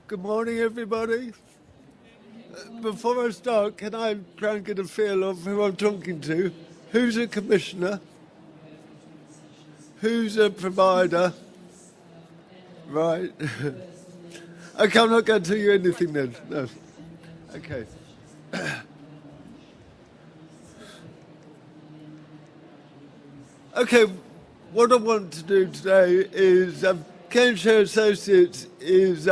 Good morning, everybody. Before I start, can I try and get a feel of who I'm talking to? Who's a commissioner? Who's a provider? Right. Okay, I'm not going to tell you anything then. No. Okay. Okay, what I want to do today is, Care Associates is,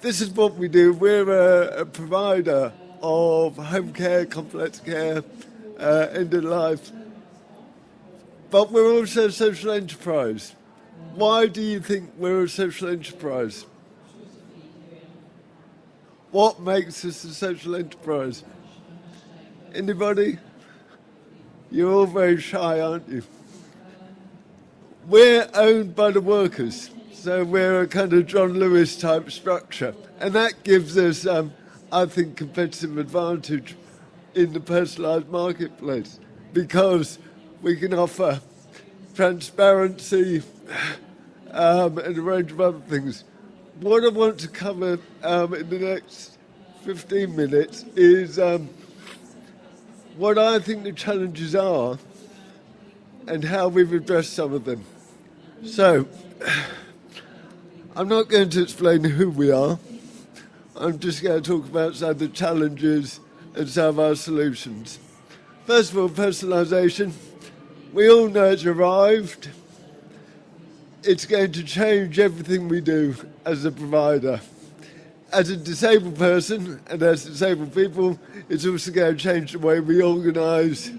this is what we do. We're a provider of home care, complex care, end of life. But we're also a social enterprise. Why do you think we're a social enterprise? What makes us a social enterprise? Anybody? You're all very shy, aren't you? We're owned by the workers, so we're a kind of John Lewis type structure. And that gives us, I think, competitive advantage in the personalised marketplace because we can offer transparency and a range of other things. What I want to cover in the next 15 minutes is what I think the challenges are and how we've addressed some of them. So, I'm not going to explain who we are. I'm just going to talk about some of the challenges and some of our solutions. First of all, personalisation. We all know it's arrived. It's going to change everything we do as a provider. As a disabled person and as disabled people, it's also going to change the way we organise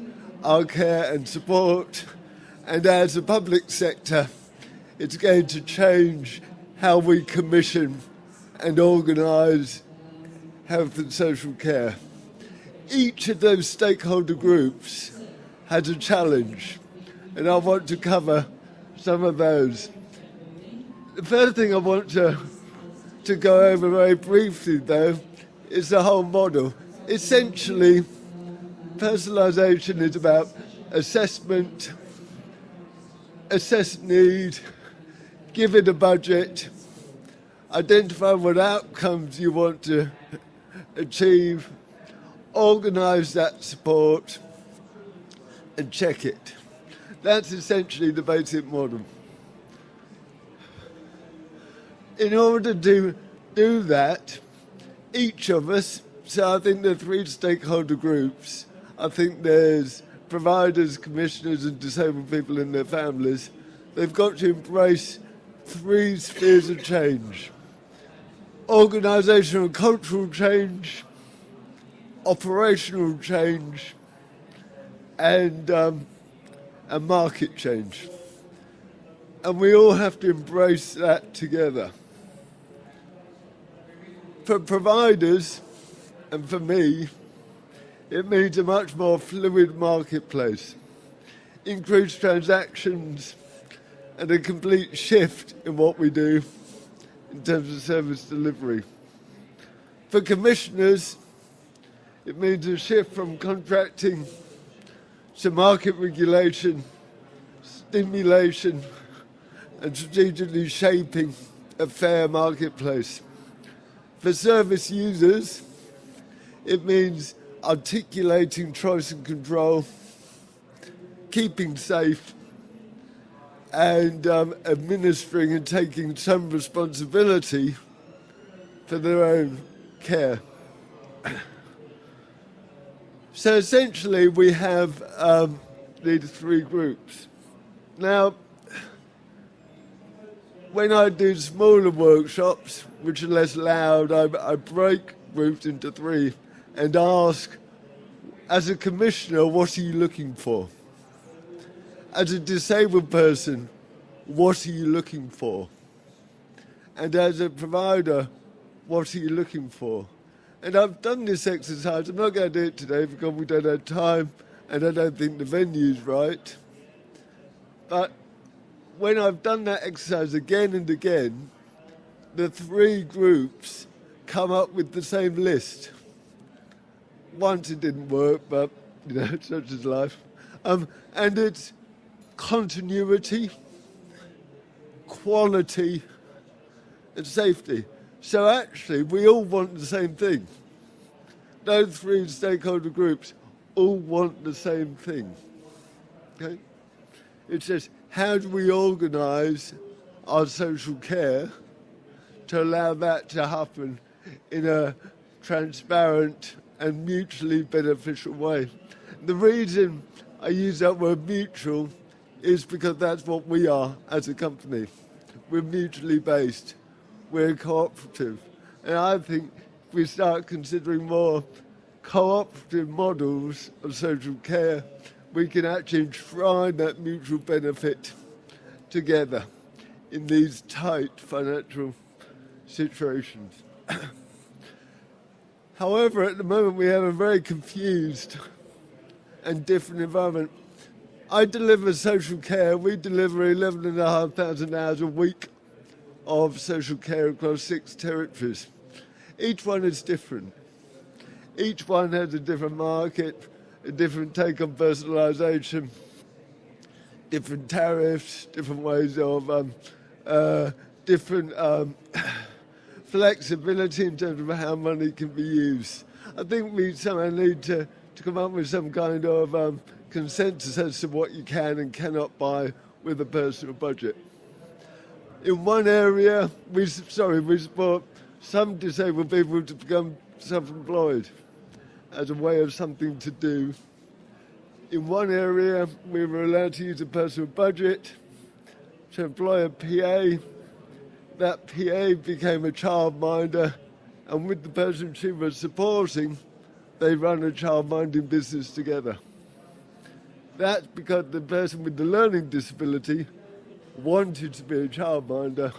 our care and support. And as a public sector, it's going to change how we commission and organise health and social care. Each of those stakeholder groups has a challenge, and I want to cover some of those. The first thing I want to go over very briefly, though, is the whole model. Essentially, personalisation is about assessment, assess need, give it a budget, identify what outcomes you want to achieve, organise that support, and check it. That's essentially the basic model. In order to do that, each of us, so I think there are three stakeholder groups. I think there's providers, commissioners, and disabled people and their families. They've got to embrace three spheres of change: organisational and cultural change, operational change, and a market change. And we all have to embrace that together. For providers, and for me, it means a much more fluid marketplace, increased transactions, and a complete shift in what we do in terms of service delivery. For commissioners, it means a shift from contracting to market regulation, stimulation, and strategically shaping a fair marketplace. For service users, it means articulating choice and control, keeping safe, and administering and taking some responsibility for their own care. So essentially we have these three groups. Now, when I do smaller workshops, which are less loud, I break groups into three and ask, as a commissioner, what are you looking for? As a disabled person, what are you looking for? And as a provider, what are you looking for? And I've done this exercise. I'm not going to do it today because we don't have time and I don't think the venue's right. But when I've done that exercise again and again, the three groups come up with the same list. Once it didn't work, but, such is life. And it's continuity, quality, and safety. So actually, we all want the same thing. Those three stakeholder groups all want the same thing. Okay? It's just, how do we organise our social care to allow that to happen in a transparent and mutually beneficial way? The reason I use that word mutual is because that's what we are as a company. We're mutually based. We're cooperative. And I think if we start considering more cooperative models of social care, we can actually enshrine that mutual benefit together in these tight financial situations. However, at the moment we have a very confused and different environment. I deliver social care. We deliver 11,500 hours a week of social care across 6 territories. Each one is different. Each one has a different market, a different take on personalisation, different tariffs, different ways of different flexibility in terms of how money can be used. I think we somehow need to come up with some kind of consensus as to what you can and cannot buy with a personal budget. In one area, we support some disabled people to become self-employed as a way of something to do. In one area, we were allowed to use a personal budget to employ a PA. That PA became a childminder, and with the person she was supporting, they run a childminding business together. That's because the person with the learning disability wanted to be a childminder,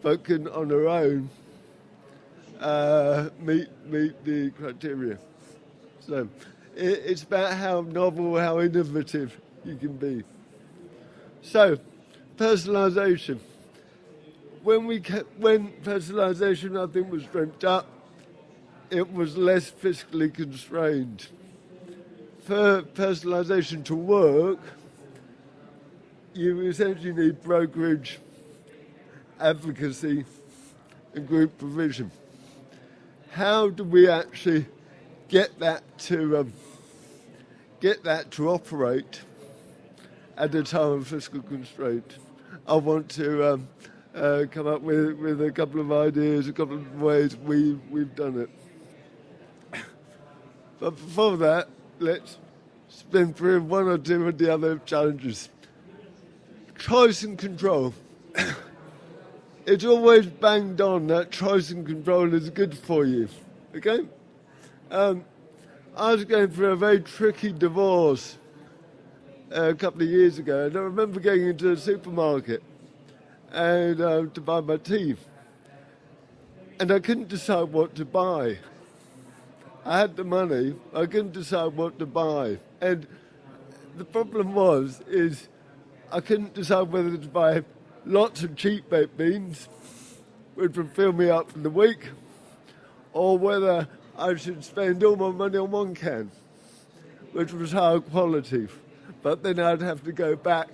but couldn't on her own meet the criteria. So it's about how novel, how innovative you can be. So, personalisation. When personalisation, I think, was dreamt up, it was less fiscally constrained. For personalisation to work, you essentially need brokerage, advocacy, and group provision. How do we actually get that to operate at a time of fiscal constraint? I want to come up with a couple of ideas, a couple of ways we've done it. But before that, let's spin through one or two of the other challenges. Choice and control. It's always banged on that choice and control is good for you, okay? I was going through a very tricky divorce a couple of years ago, and I remember going into a supermarket and to buy my tea, and I couldn't decide what to buy. I had the money, I couldn't decide what to buy, and the problem is I couldn't decide whether to buy lots of cheap baked beans, which would fill me up for the week, or whether I should spend all my money on one can, which was higher quality. But then I'd have to go back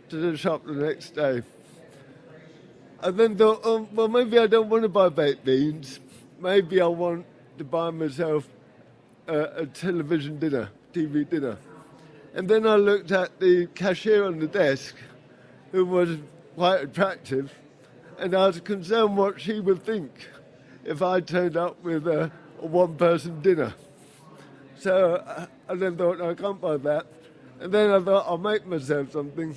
to the shop the next day. I then thought, well, maybe I don't want to buy baked beans. Maybe I want to buy myself a television dinner, TV dinner. And then I looked at the cashier on the desk, who was quite attractive, and I was concerned what she would think if I turned up with a one-person dinner. So I then thought, no, I can't buy that. And then I thought, I'll make myself something.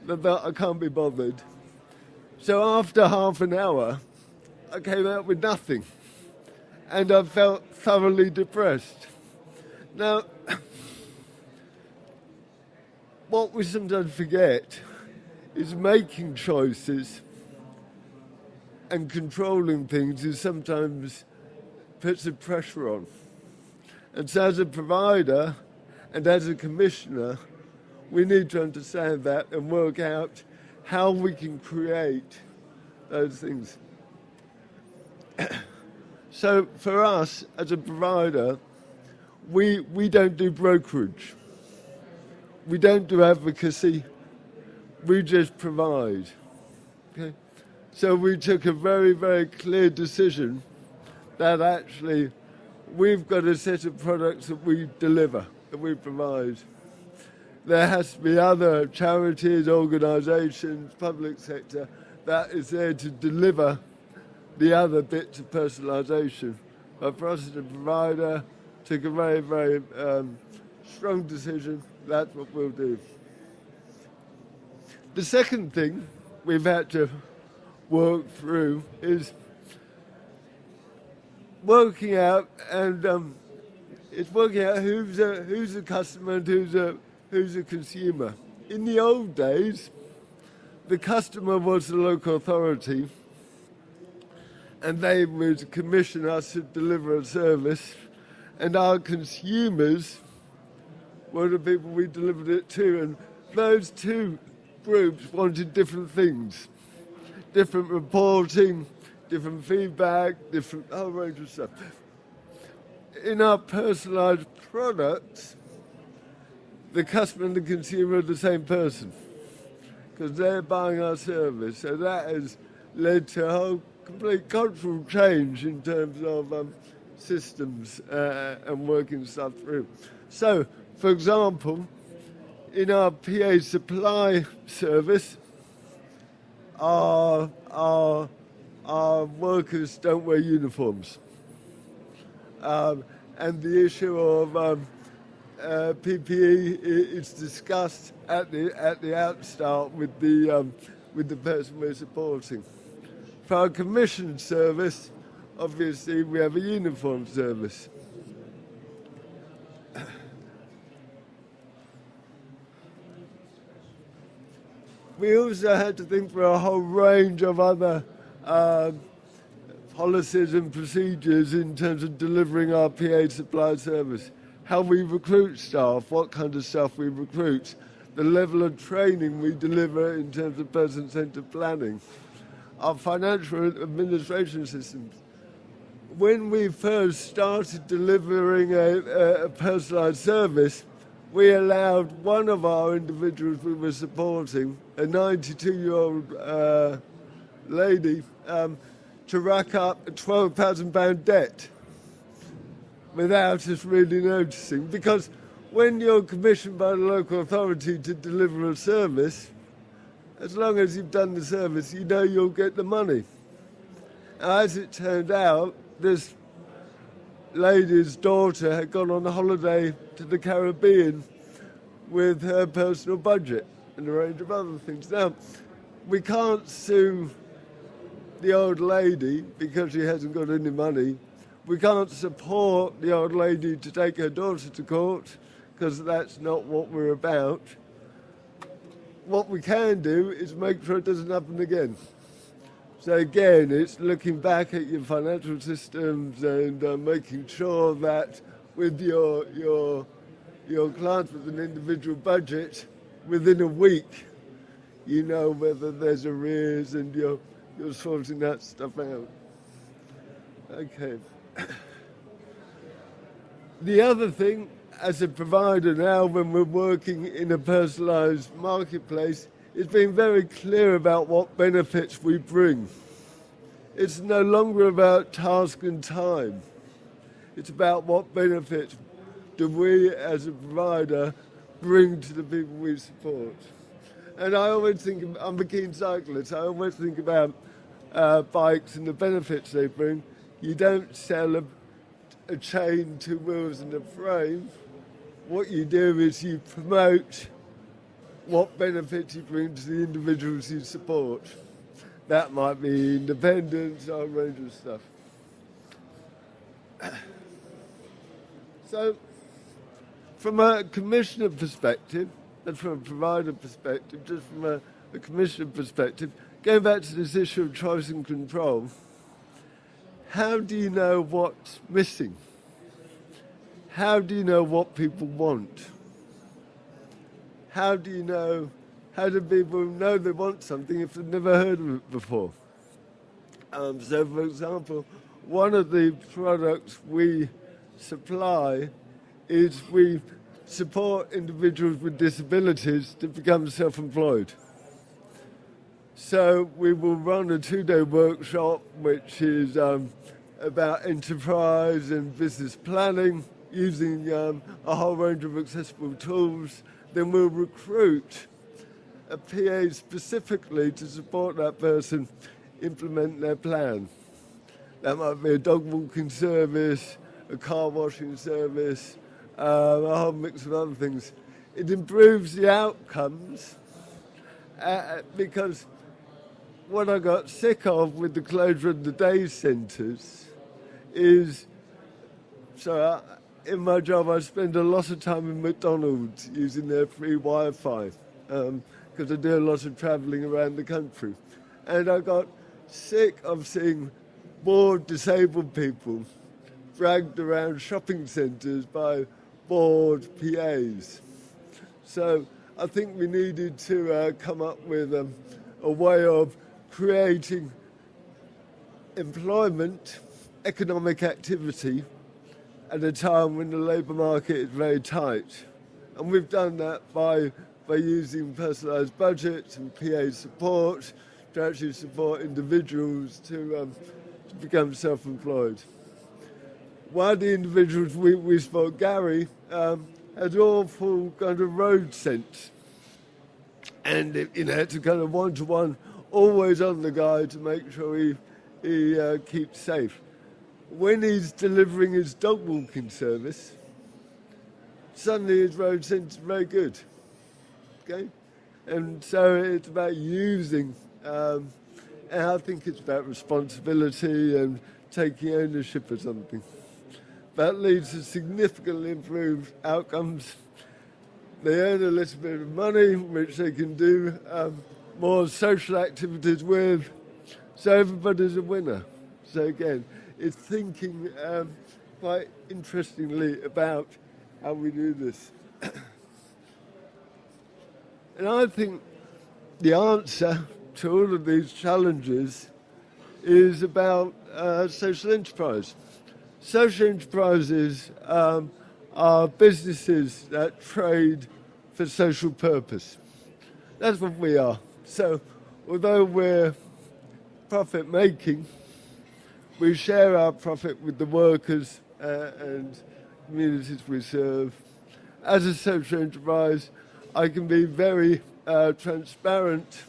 And I thought, I can't be bothered. So after half an hour, I came out with nothing. And I felt thoroughly depressed. Now, what we sometimes forget is making choices and controlling things is sometimes puts a pressure on. And so as a provider and as a commissioner, we need to understand that and work out how we can create those things. So for us, as a provider, we don't do brokerage. We don't do advocacy. We just provide. Okay? So we took a very, very clear decision that actually we've got a set of products that we deliver, that we provide. There has to be other charities, organisations, public sector that is there to deliver the other bits of personalisation. But for us as a provider, took a very, very strong decision. That's what we'll do. The second thing we've had to work through is working out, and it's working out who's a customer and who's a consumer. In the old days, the customer was the local authority, and they would commission us to deliver a service, and our consumers were the people we delivered it to, and those two groups wanted different things, different reporting, different feedback, different whole range of stuff. In our personalised products, the customer and the consumer are the same person because they're buying our service. So that has led to a whole complete cultural change in terms of systems and working stuff through. So, for example, in our PA supply service, our workers don't wear uniforms. And the issue of PPE is discussed at the outstart with the person we're supporting. For our commission service, obviously we have a uniform service. We also had to think for a whole range of other policies and procedures in terms of delivering our PA supply service. How we recruit staff, what kind of staff we recruit, the level of training we deliver in terms of person-centred planning, our financial administration systems. When we first started delivering a personalised service, we allowed one of our individuals we were supporting, a 92-year-old lady, to rack up a £12,000 debt without us really noticing. Because when you're commissioned by the local authority to deliver a service, as long as you've done the service, you know you'll get the money. As it turned out, this lady's daughter had gone on a holiday to the Caribbean with her personal budget and a range of other things. Now, we can't sue the old lady because she hasn't got any money. We can't support the old lady to take her daughter to court because that's not what we're about. What we can do is make sure it doesn't happen again. So again, it's looking back at your financial systems and making sure that with your clients with an individual budget, within a week, you know whether there's arrears and you're sorting that stuff out. Okay. The other thing, as a provider now, when we're working in a personalised marketplace, is being very clear about what benefits we bring. It's no longer about task and time. It's about what benefits do we, as a provider, bring to the people we support. And I always think, I'm a keen cyclist, I always think about bikes and the benefits they bring. You don't sell a chain, two wheels and a frame. What you do is you promote what benefits you bring to the individuals you support. That might be independence or a range of stuff. So, from a commissioner perspective, and from a provider perspective, just from a commissioner perspective, going back to this issue of choice and control, how do you know what's missing? How do you know what people want? How do people know they want something if they've never heard of it before? So, for example, one of the products we supply is we support individuals with disabilities to become self-employed. So we will run a 2-day workshop, which is about enterprise and business planning, using a whole range of accessible tools. Then we'll recruit a PA specifically to support that person implement their plan. That might be a dog walking service, a car washing service, a whole mix of other things. It improves the outcomes because what I got sick of with the closure of the day centres is, in my job I spend a lot of time in McDonald's using their free Wi-Fi because I do a lot of travelling around the country. And I got sick of seeing bored disabled people dragged around shopping centres by bored PAs. So I think we needed to come up with a way of creating employment, economic activity at a time when the labour market is very tight. And we've done that by using personalised budgets and PA support to actually support individuals to become self-employed. One of the individuals we spoke, Gary, had awful kind of road sense. And it's a kind of one-to-one, always on the guy to make sure he keeps safe. When he's delivering his dog walking service, suddenly his road sense is very good. Okay? And so it's about using, and I think it's about responsibility and taking ownership of something. That leads to significantly improved outcomes. They earn a little bit of money, which they can do more social activities with. So everybody's a winner. So again, it's thinking quite interestingly about how we do this. And I think the answer to all of these challenges is about social enterprise. Social enterprises are businesses that trade for social purpose. That's what we are. So although we're profit-making, we share our profit with the workers and communities we serve. As a social enterprise, I can be very transparent,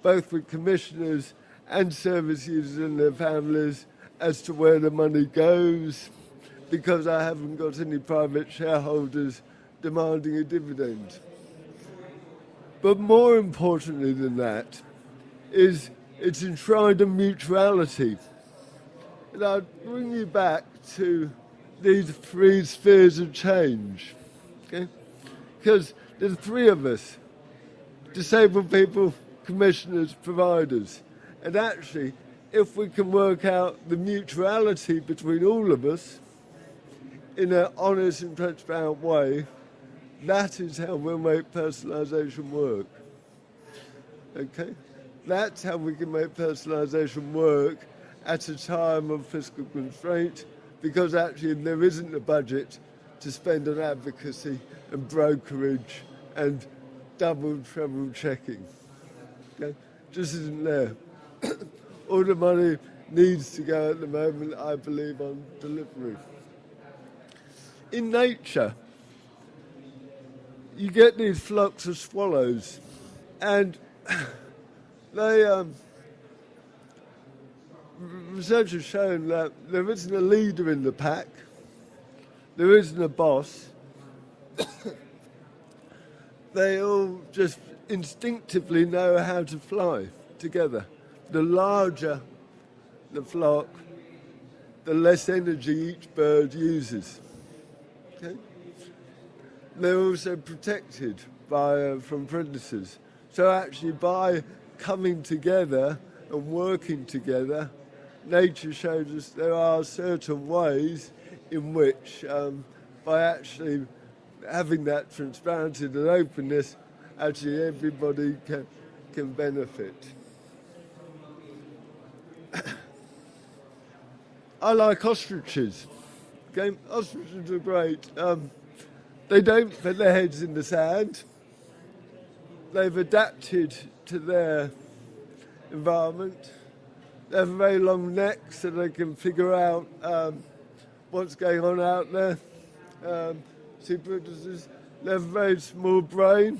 both with commissioners and service users and their families, as to where the money goes, because I haven't got any private shareholders demanding a dividend. But more importantly than that is it's enshrined in mutuality. And I'll bring you back to these 3 spheres of change, okay? Because there's 3 of us, disabled people, commissioners, providers. And actually, if we can work out the mutuality between all of us in an honest and transparent way, that is how we'll make personalisation work. Okay? That's how we can make personalisation work at a time of fiscal constraint, because actually there isn't a budget to spend on advocacy and brokerage and double, treble checking. Okay? Just isn't there. All the money needs to go at the moment, I believe, on delivery. In nature, you get these flocks of swallows, and research has shown that there isn't a leader in the pack, there isn't a boss. They all just instinctively know how to fly together. The larger the flock, the less energy each bird uses. Okay? They're also protected from predators. So actually by coming together and working together, nature shows us there are certain ways in which, by actually having that transparency and openness, actually everybody can benefit. I like ostriches. Okay? Ostriches are great. They don't put their heads in the sand. They've adapted to their environment. They have a very long neck so they can figure out what's going on out there. Sea predators, they have a very small brain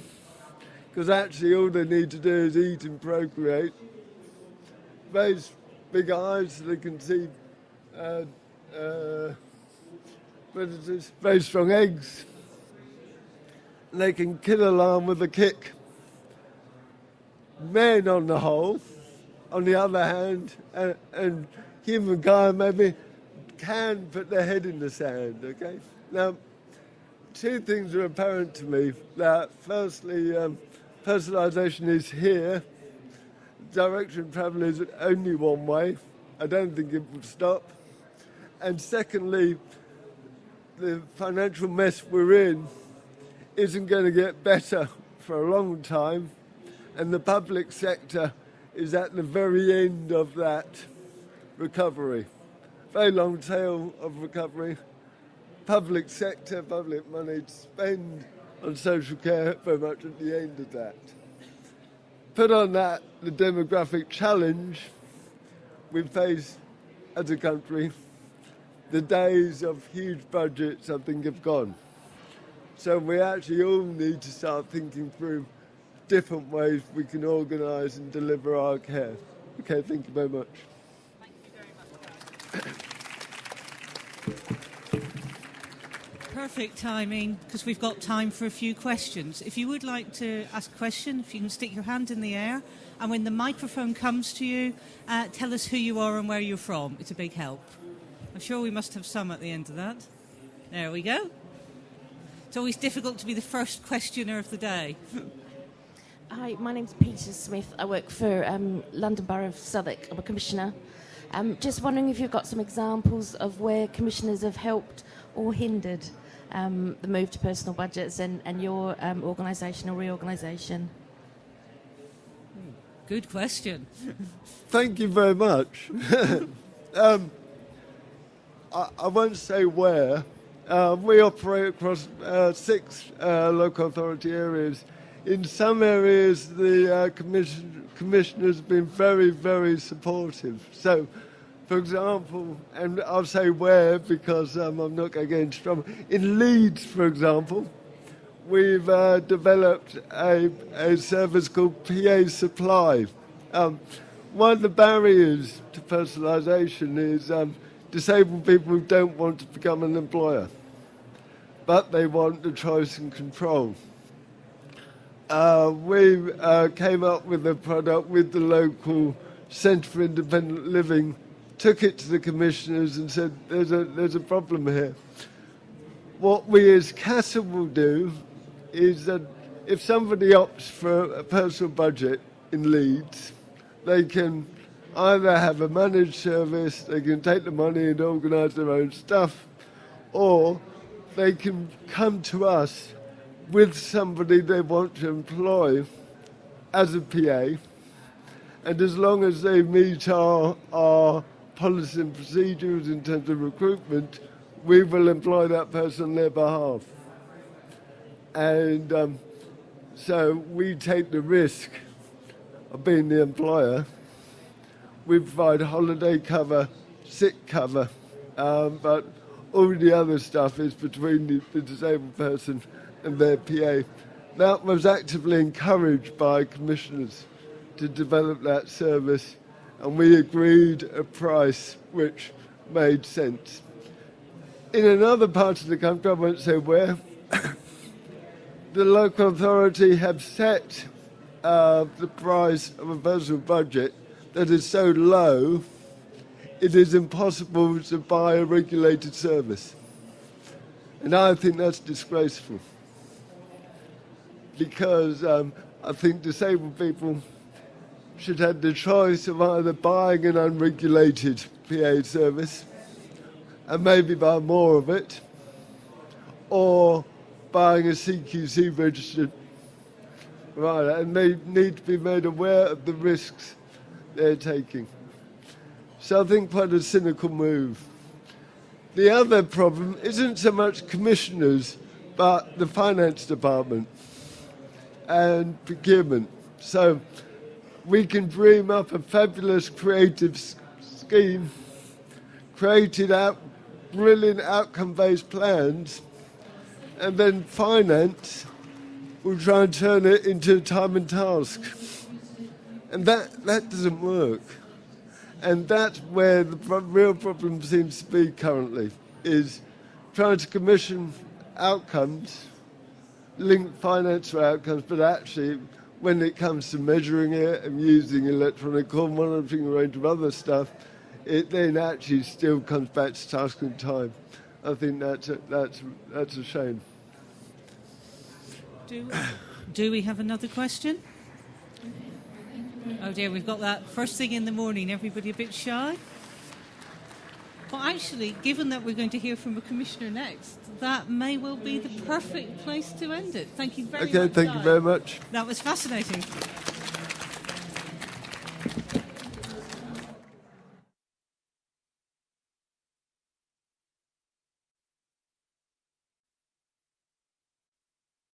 because actually all they need to do is eat and procreate. Very big eyes so they can see predators, very strong eggs. And they can kill a lion with a kick. Men on the whole, on the other hand, and humankind maybe can put their head in the sand, okay? Now, two things are apparent to me. That firstly, personalisation is here. Direction of travel is only one way. I don't think it will stop. And secondly, the financial mess we're in isn't going to get better for a long time, and the public sector is at the very end of that recovery. Very long tail of recovery. Public sector, public money to spend on social care, very much at the end of that. Put on that the demographic challenge we face as a country, the days of huge budgets, I think, have gone. So we actually all need to start thinking through different ways we can organise and deliver our care. Okay, thank you very much. Thank you very much. Perfect timing, because we've got time for a few questions. If you would like to ask a question, if you can stick your hand in the air, and when the microphone comes to you, tell us who you are and where you're from. It's a big help. I'm sure we must have some at the end of that. There we go. It's always difficult to be the first questioner of the day. Hi, my name's Peter Smith. I work for London Borough of Southwark. I'm a commissioner. Just wondering if you've got some examples of where commissioners have helped or hindered the move to personal budgets and your organisation or reorganisation. Good question. Thank you very much. I won't say where. We operate across 6 local authority areas. In some areas, the commissioners have been very, very supportive. So, for example, and I'll say where because I'm not going to get into trouble. In Leeds, for example, we've developed a service called PA Supply. One of the barriers to personalisation is disabled people who don't want to become an employer, but they want the choice and control. We came up with a product with the local Centre for Independent Living, took it to the commissioners and said, there's a problem here. What we as CASA will do is that if somebody opts for a personal budget in Leeds, they can either have a managed service, they can take the money and organise their own stuff, or they can come to us with somebody they want to employ as a PA, and as long as they meet our policy and procedures in terms of recruitment, we will employ that person on their behalf. And so we take the risk of being the employer. We provide holiday cover, sick cover, but all the other stuff is between the disabled person and their PA. That was actively encouraged by commissioners to develop that service, and we agreed a price which made sense. In another part of the country, I won't say where, the local authority have set the price of a personal budget that is so low, it is impossible to buy a regulated service. And I think that's disgraceful, because I think disabled people should have the choice of either buying an unregulated PA service and maybe buy more of it, or buying a CQC registered provider, and they need to be made aware of the risks they're taking. So I think quite a cynical move. The other problem isn't so much commissioners, but the finance department and procurement. So we can dream up a fabulous creative scheme, created out brilliant outcome-based plans, and then finance will try and turn it into time and task. And that doesn't work. And that's where the real problem seems to be currently, is trying to commission outcomes, link finance to outcomes, but actually when it comes to measuring it and using electronic call monitoring, a range of other stuff, it then actually still comes back to task and time. I think that's a shame. Do we have another question? Oh dear, we've got that first thing in the morning. Everybody a bit shy? Well, actually, given that we're going to hear from a commissioner next, that may well be the perfect place to end it. Thank you very much. Okay, thank you very much. That was fascinating.